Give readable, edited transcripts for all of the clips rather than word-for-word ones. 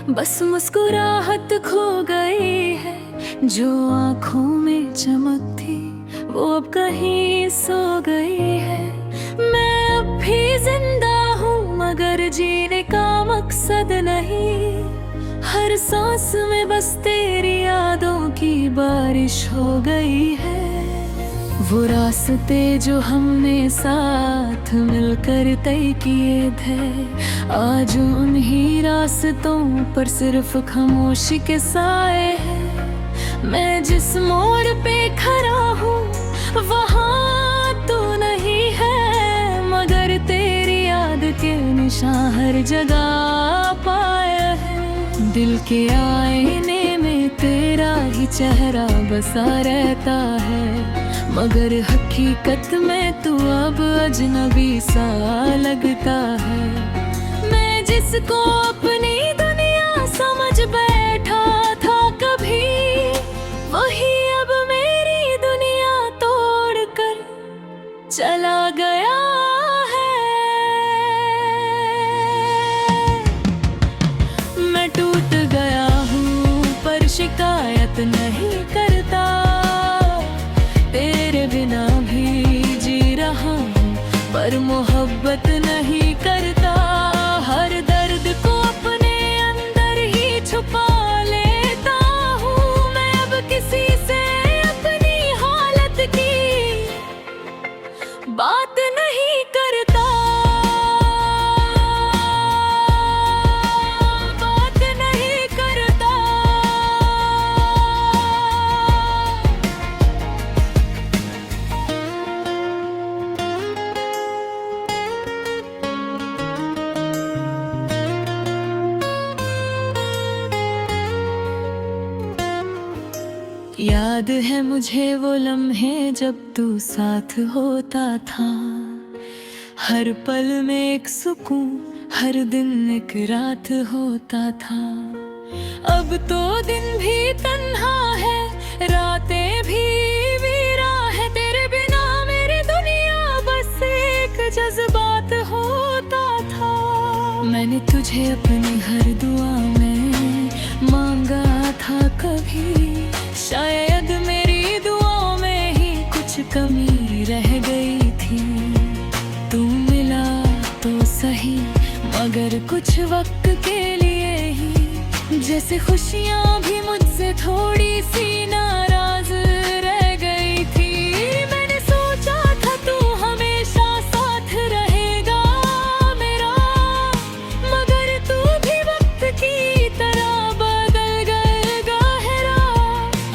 बस मुस्कुराहट खो गई है, जो आंखों में चमक थी वो अब कहीं सो गई है। मैं अब भी जिंदा हूँ मगर जीने का मकसद नहीं। हर सांस में बस तेरी यादों की बारिश हो गई है। वो रास्ते जो हमने साथ मिलकर तय किए थे, आज उन्हीं रास्तों पर सिर्फ खामोशी के साए हैं। मैं जिस मोड़ पे खड़ा हूँ वहाँ तो नहीं है, मगर तेरी याद के निशान हर जगह पाया है। दिल के आईने में तेरा ही चेहरा बसा रहता है, मगर हकीकत में तू अब अजनबी सा लगता है। मैं जिसको अपनी दुनिया समझ बैठा था कभी, वही अब मेरी दुनिया तोड़कर चला गया है। मैं टूट गया हूँ पर शिकायत नहीं करता, तेरे बिना भी जी रहा हूँ पर मोहब्बत नहीं करता। हर दर्द को अपने अंदर ही छुपा लेता हूँ मैं अब किसी से अपनी हालत की बात नहीं करता। बात नहीं करता। याद है मुझे वो लम्हे जब तू साथ होता था, हर पल में एक सुकून, हर दिन एक रात होता था। अब तो दिन भी तन्हा है, रातें भी वीरा है, तेरे बिना मेरी दुनिया बस एक जज्बात होता था। मैंने तुझे अपनी हर दुआ में मांगा था कभी, शायद मेरी दुआओं में ही कुछ कमी रह गई थी। तू मिला तो सही मगर कुछ वक्त के लिए ही, जैसे खुशियाँ भी मुझसे थोड़ी सी नाराज रह गई थी। मैंने सोचा था तू हमेशा साथ रहेगा मेरा, मगर तू भी वक्त की तरह बदल गएगा हेरा।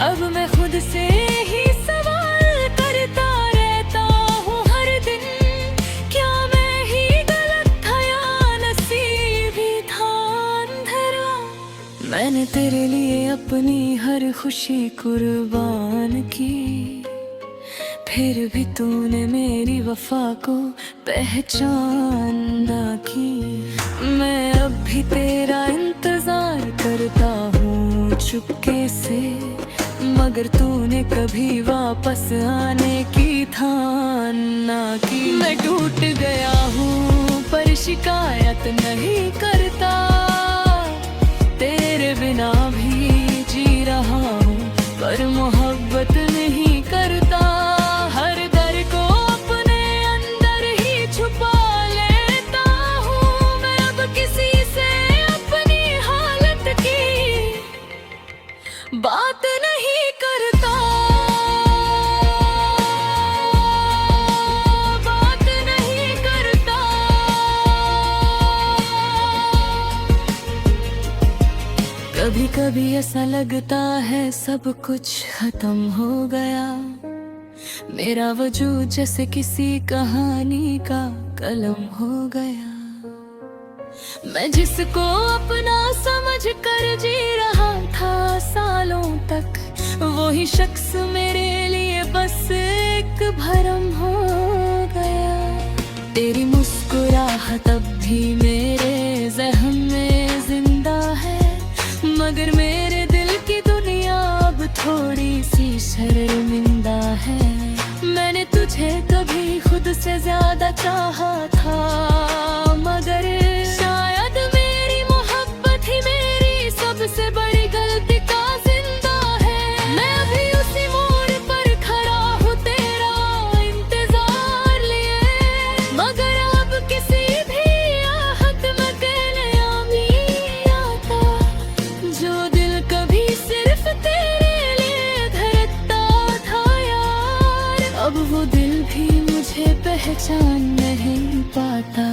अब मैं खुद से ही सवाल करता रहता हूँ हर दिन, क्या मैं ही गलत था या नसीब ही था अंधेरा। मैंने तेरे लिए अपनी हर खुशी कुर्बान की, फिर भी तूने मेरी वफा को पहचान ना की। मैं अब भी तेरा इंतजार करता हूँ चुपके से, मगर तूने कभी वापस आने की ठान ना की। मैं टूट गया हूँ पर शिकायत नहीं करता, तेरे बिना भी जी रहा हूँ पर मोहब्बत नहीं करता। हर दर्द को अपने अंदर ही छुपा लेता हूँ मैं अब किसी से अपनी हालत की बात नहीं करता। बात नहीं करता। कभी कभी ऐसा लगता है सब कुछ खत्म हो गया, मेरा वजूद जैसे किसी कहानी का कलम हो गया। मैं जिसको अपना समझ कर जी रहा था सालों तक, वही शख्स मेरे लिए बस एक भरम हो गया। तेरी मुस्कुराहट अब भी मेरे ज़हन में जिंदा है, मगर मेरे दिल की दुनिया अब थोड़ी सी शर्मिंदा है। मैंने तुझे कभी खुद से ज्यादा चाहा था, मगर शायद मेरी मोहब्बत ही मेरी पहचान नहीं पाता।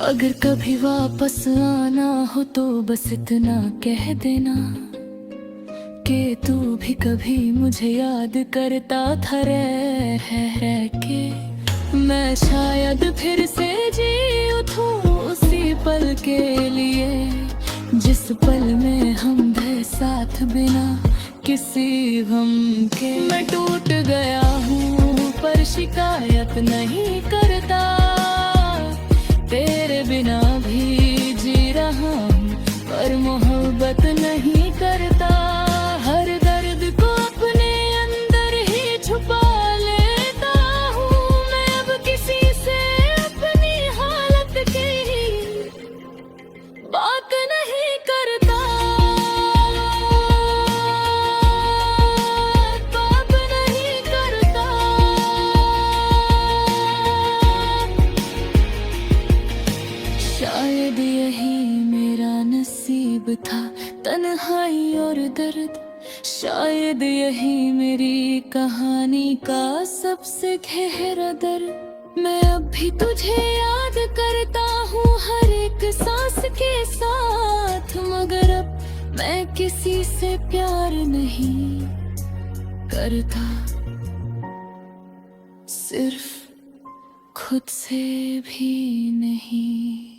अगर कभी वापस आना हो तो बस इतना कह देना कि तू भी कभी मुझे याद करता था रह के। मैं शायद फिर से जी उठूं उसी पल के लिए, जिस पल में हम थे साथ बिना किसी गम के। मैं टूट गया हूँ पर शिकायत नहीं करता, तेरे बिना भी जी रहा हूँ पर मोहब्बत नहीं करता। हर दर्द को अपने अंदर ही छुपा लेता हूँ मैं, अब किसी से अपनी हालत की बात नहीं करता। बात नहीं करता। शायद यही मेरा नसीब था, तन्हाई और दर्द। शायद यही मेरी कहानी का सबसे गहरा दर्द। मैं अब भी तुझे याद करता हूँ हर एक सांस के साथ, मगर अब मैं किसी से प्यार नहीं करता, सिर्फ खुद से भी नहीं।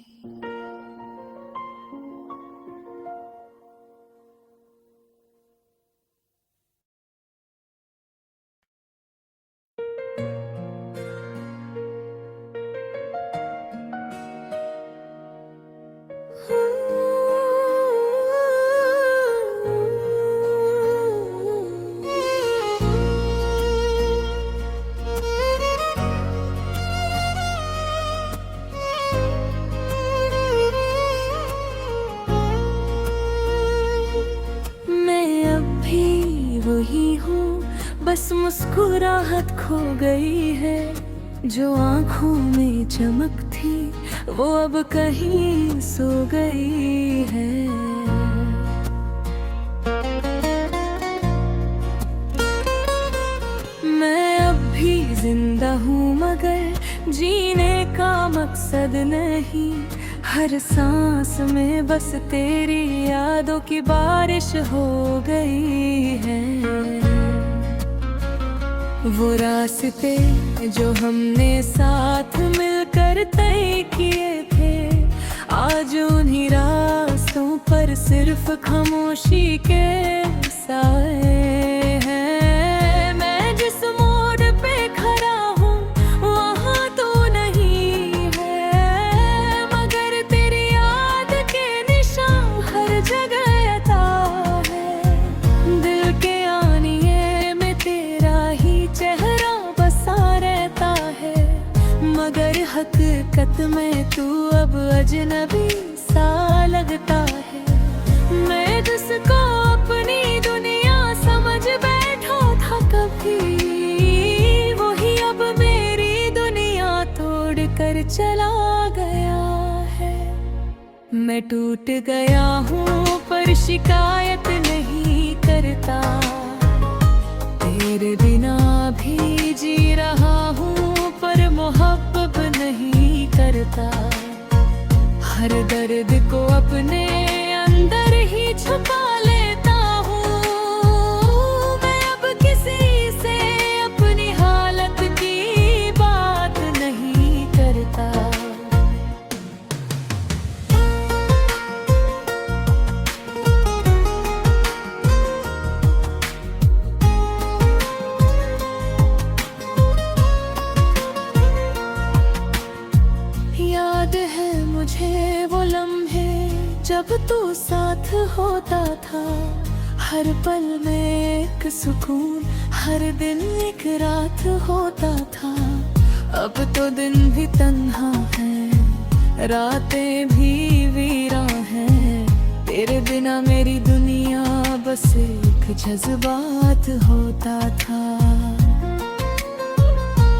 वही हूँ, बस मुस्कुराहट खो गई है। जो आँखों में चमक थी वो अब कहीं सो गई है। मैं अब भी जिंदा हूँ मगर जीने का मकसद नहीं। हर सांस में बस तेरी यादों की बारिश हो गई है। वो रास्ते जो हमने साथ मिलकर तय किए थे, आज उन्हीं रास्तों पर सिर्फ खामोशी के साए हैं। मैं जिस मोड़ पे खड़ा हूँ वहाँ तू नहीं है, मगर तेरी याद के निशान हर जगह आता है। दिल के आनिए में तेरा ही चेहरा बसा रहता है, मगर हकीकत में तू अब अजनबी सा लगता है। मैं जिसको अपनी दुनिया समझ बैठा था कभी, वही अब मेरी दुनिया तोड़ कर चला गया है। मैं टूट गया हूँ पर शिकायत नहीं करता, तेरे बिना भी जी रहा हूँ पर मोहब्बत नहीं करता। हर दर्द को अपने अंदर ही छुपा लेता हूँ मैं, अब किसी से अपनी हालत की बात नहीं करता। याद है मुझे वो लम्हे जब तू साथ होता था, हर पल में एक सुकून, हर दिन एक रात होता था। अब तो दिन भी तन्हा है, रातें भी वीरां हैं, तेरे बिना मेरी दुनिया बस एक जज्बात होता था।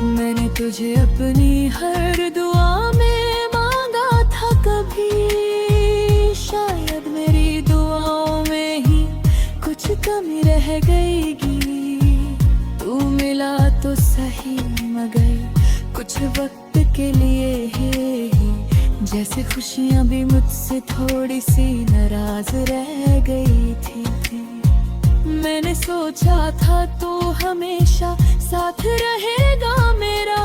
मैंने तुझे अपनी हर दुआ में मांगा था कभी, शायद मेरी दुआओं में ही कुछ कमी रह गईगी। तू मिला तो सही मगर कुछ वक्त के लिए ही, जैसे खुशियां भी मुझसे थोड़ी सी नाराज रह गई थी। मैंने सोचा था तो हमेशा साथ रहेगा मेरा,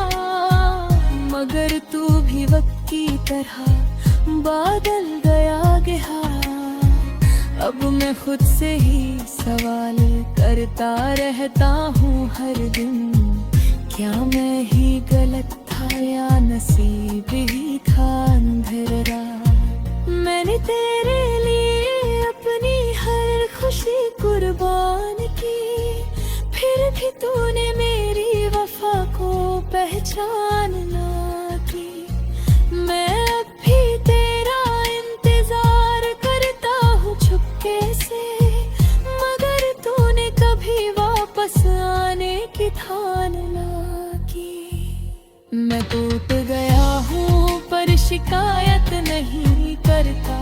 मगर तू भी वक्त की तरह बादल गया। अब मैं खुद से ही सवाल करता रहता हूँ हर दिन, क्या मैं ही गलत था या नसीब ही था अंधेरा। मैंने तेरे लिए अपनी हर खुशी कुर्बान की, फिर भी तूने मेरी वफा को पहचान ना की। मैं अब भी तेरा इंतजार करता हूँ चुपके से, मगर तूने कभी वापस आने की ठान ना की। मैं टूट गया हूँ पर शिकायत नहीं करता,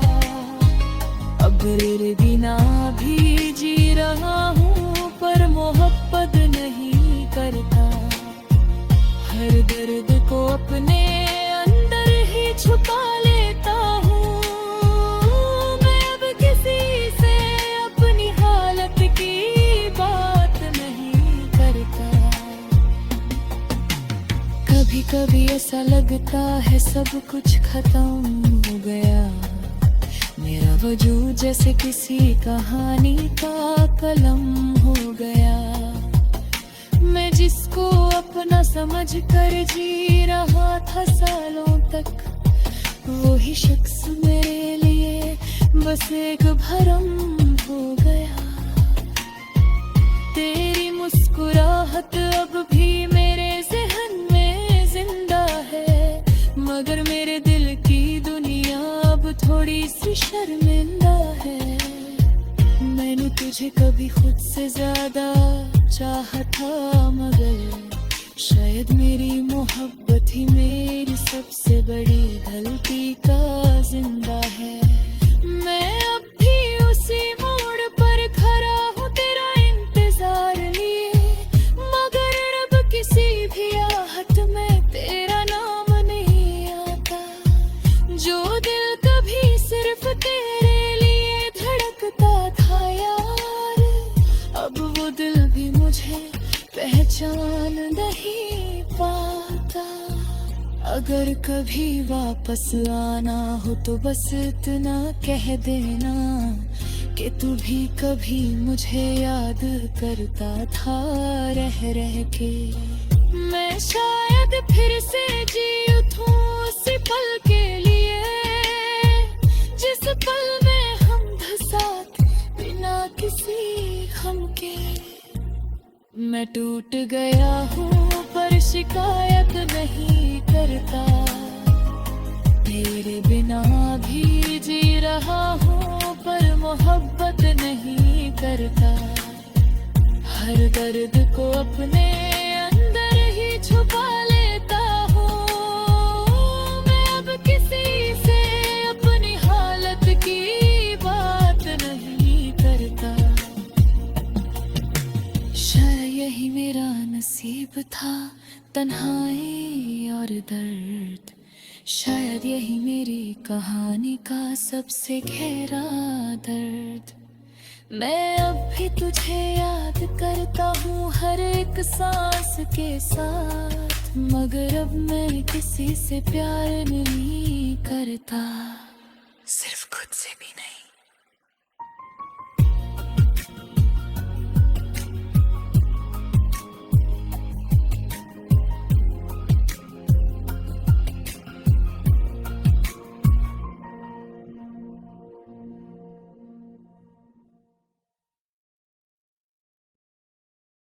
अब तेरे बिना भी जी रहा हूँ पर मोहब्बत नहीं करता। हर दर्द को अपने अंदर ही छुपा लेता हूँ, मैं अब किसी से अपनी हालत की बात नहीं करता। कभी कभी ऐसा लगता है सब कुछ खत्म हो गया, मेरा वजूद जैसे किसी कहानी का कलम हो गया। मैं जिसको अपना समझ कर जी रहा था सालों तक, वही शख्स मेरे लिए बस एक भरम हो गया। तेरी मुस्कुराहट अब भी मेरे ज़हन में जिंदा है, मगर मेरे दिल की दुनिया अब थोड़ी सी शर्मिंदा है। मैंने तुझे कभी खुद से ज्यादा चाहा था, मगर शायद मेरी मोहब्बत ही मेरी सबसे बड़ी गलती का जिंदा है। मैं अब भी उसी मोड़ पर खड़ा हूँ तेरा इंतजार लिए, मगर अब किसी भी आहट में तेरा नाम नहीं आता। जो दिल कभी सिर्फ तेरे लिए धड़कता था यार, अब वो दिल भी मुझे पहचान नहीं पाता। अगर कभी वापस आना हो तो बस इतना कह देना कि तू भी कभी मुझे याद करता था रह रह के। मैं शायद फिर से जी उठूं उसी पल के लिए, जिस पल में हम साथ बिना किसी गम के। मैं टूट गया हूँ पर शिकायत नहीं करता, तेरे बिना भी जी रहा हूँ पर मोहब्बत नहीं करता। हर दर्द को अपने अंदर ही छुपा लेता हूँ, मैं अब किसी से अपनी हालत की बात नहीं करता। शायद यही मेरा नसीब था, तन्हाई और दर्द। शायद यही मेरी कहानी का सबसे गहरा दर्द। मैं अब भी तुझे याद करता हूँ हर एक सांस के साथ, मगर अब मैं किसी से प्यार नहीं करता, सिर्फ खुद से भी नहीं।